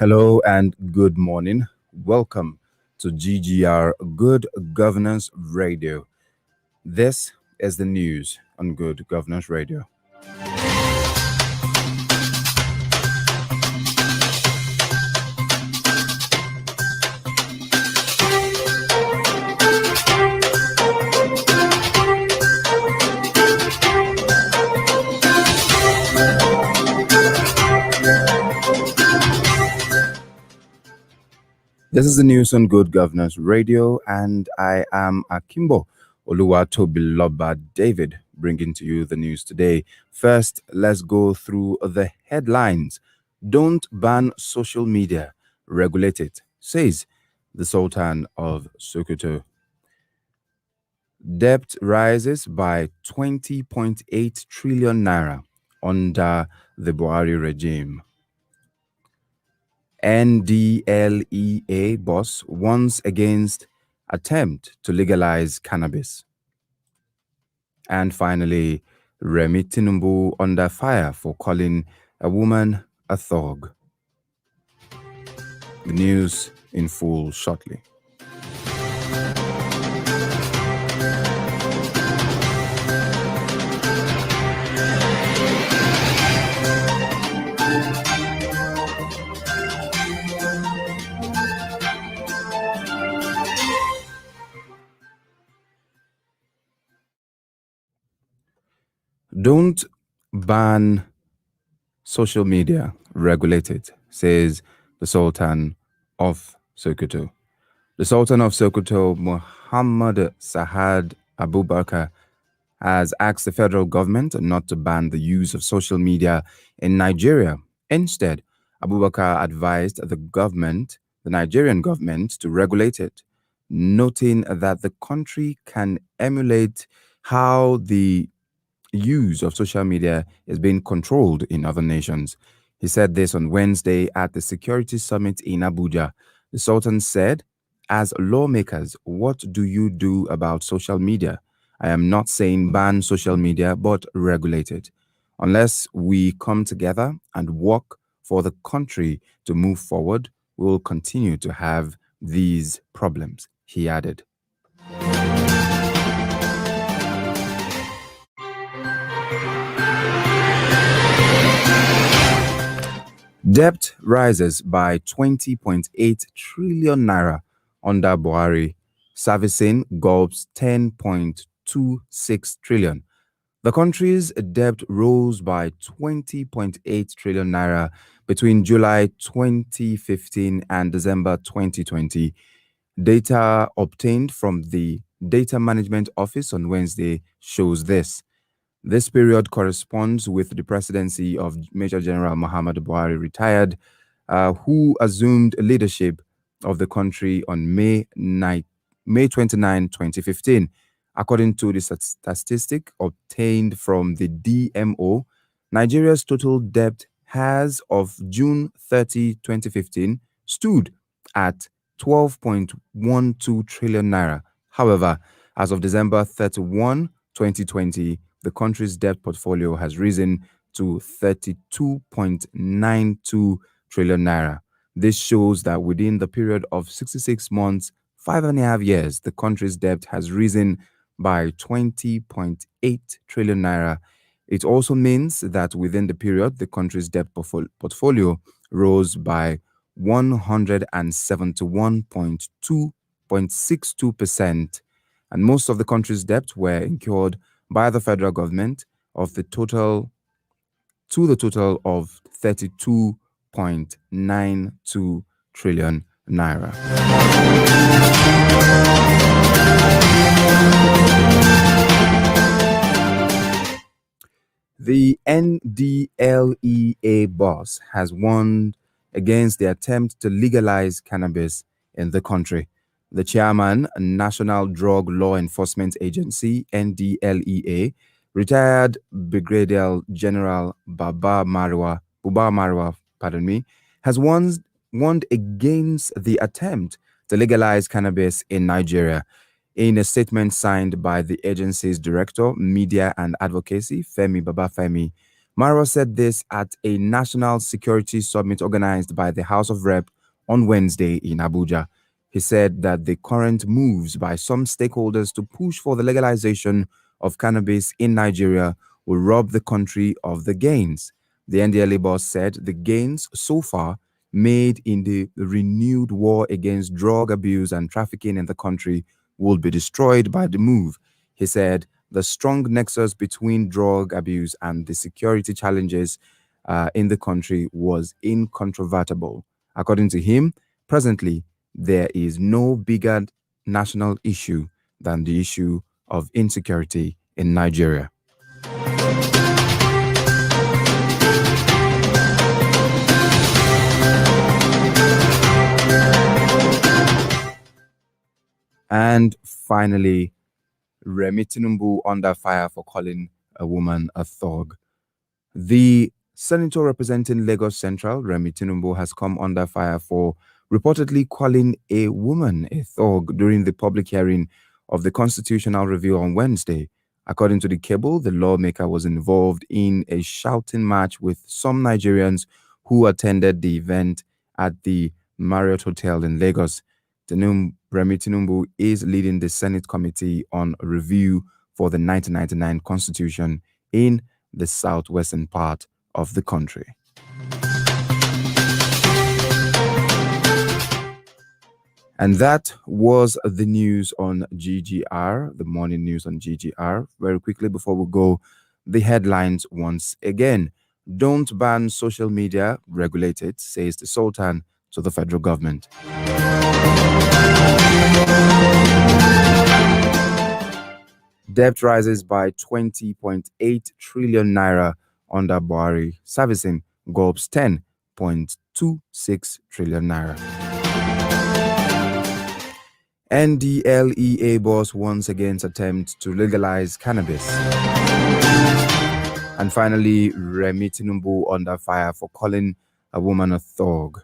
Hello and good morning. Welcome to GGR Good Governance Radio. This is the news on Good Governance Radio. This is the news on Good Governance Radio, and I am Akimbo Oluwatobiloba David, bringing to you the news today. First, let's go through the headlines. Don't ban social media, regulate it, says the Sultan of Sokoto. Debt rises by 20.8 trillion naira under the Buhari regime. NDLEA boss warns against attempt to legalize cannabis. And finally, Remi Tinubu under fire for calling a woman a thug. The news in full shortly. Don't ban social media, regulate it, says the Sultan of Sokoto. The Sultan of Sokoto, Muhammad Sahad Abubakar, has asked the federal government not to ban the use of social media in Nigeria. Instead, Abubakar advised the Nigerian government, to regulate it, noting that the country can emulate how the use of social media is being controlled in other nations. He said this on Wednesday at the Security Summit in Abuja. The Sultan said, "As lawmakers, what do you do about social media? I am not saying ban social media, but regulate it. Unless we come together and work for the country to move forward, we will continue to have these problems," he added. Debt rises by 20.8 trillion naira under Buhari, servicing gulps 10.26 trillion. The country's debt rose by 20.8 trillion naira between July 2015 and December 2020. Data obtained from the Data Management Office on Wednesday shows this. This period corresponds with the presidency of Major General Muhammadu Buhari, retired, who assumed leadership of the country on May 29, 2015. According to the statistic obtained from the DMO, Nigeria's total debt as of June 30, 2015, stood at 12.12 trillion naira. However, as of December 31, 2020, the country's debt portfolio has risen to 32.92 trillion naira. This shows that within the period of 66 months, 5.5 years, the country's debt has risen by 20.8 trillion naira. It also means that within the period, the country's debt portfolio rose by 171.62%, and most of the country's debt were incurred by the federal government of the total of 32.92 trillion naira. The NDLEA boss has warned against the attempt to legalize cannabis in the country. The chairman, National Drug Law Enforcement Agency, NDLEA, retired Brigadier General Buba Marwa, has warned against the attempt to legalize cannabis in Nigeria. In a statement signed by the agency's Director, Media and Advocacy, Femi Babafemi, Marwa said this at a national security summit organized by the House of Rep on Wednesday in Abuja. He said that the current moves by some stakeholders to push for the legalization of cannabis in Nigeria will rob the country of the gains. The NDLA boss said the gains so far made in the renewed war against drug abuse and trafficking in the country will be destroyed by the move. He said the strong nexus between drug abuse and the security challenges in the country was incontrovertible. According to him, presently, there is no bigger national issue than the issue of insecurity in Nigeria. And finally, Remi Tinubu under fire for calling a woman a thug. The senator representing Lagos Central, Remi Tinubu, has come under fire for reportedly calling a woman a thug during the public hearing of the constitutional review on Wednesday. According to the cable, the lawmaker was involved in a shouting match with some Nigerians who attended the event at the Marriott Hotel in Lagos. Remi Tinubu is leading the Senate Committee on Review for the 1999 Constitution in the southwestern part of the country. And that was the news on GGR, the morning news on GGR. Very quickly before we go, the headlines once again. Don't ban social media, regulate it, says the Sultan to the federal government. Debt rises by 20.8 trillion naira under Buhari, servicing gulps 10.26 trillion naira. NDLEA boss once again attempts to legalize cannabis. And finally, Remi Tinubu under fire for calling a woman a thug.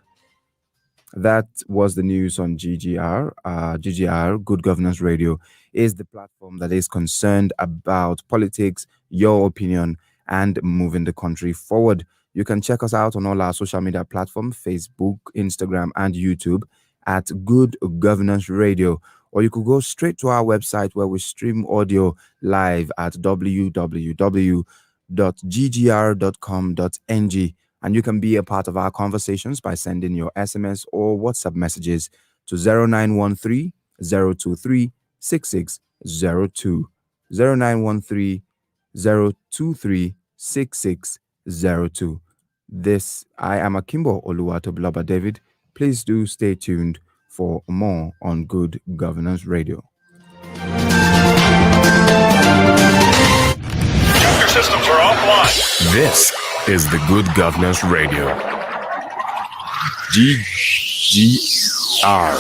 That was the news on GGR. GGR, Good Governance Radio, is the platform that is concerned about politics, your opinion, and moving the country forward. You can check us out on all our social media platforms, Facebook, Instagram, and YouTube at Good Governance Radio. Or you could go straight to our website where we stream audio live at www.ggr.com.ng. And you can be a part of our conversations by sending your SMS or WhatsApp messages to 0913 023 6602. 0913 023 6602. I am Akimbo Oluwatobiloba David. Please do stay tuned for more on Good Governance Radio. Your systems are offline. This is the Good Governance Radio. GGR.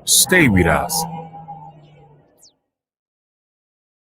Stay with us.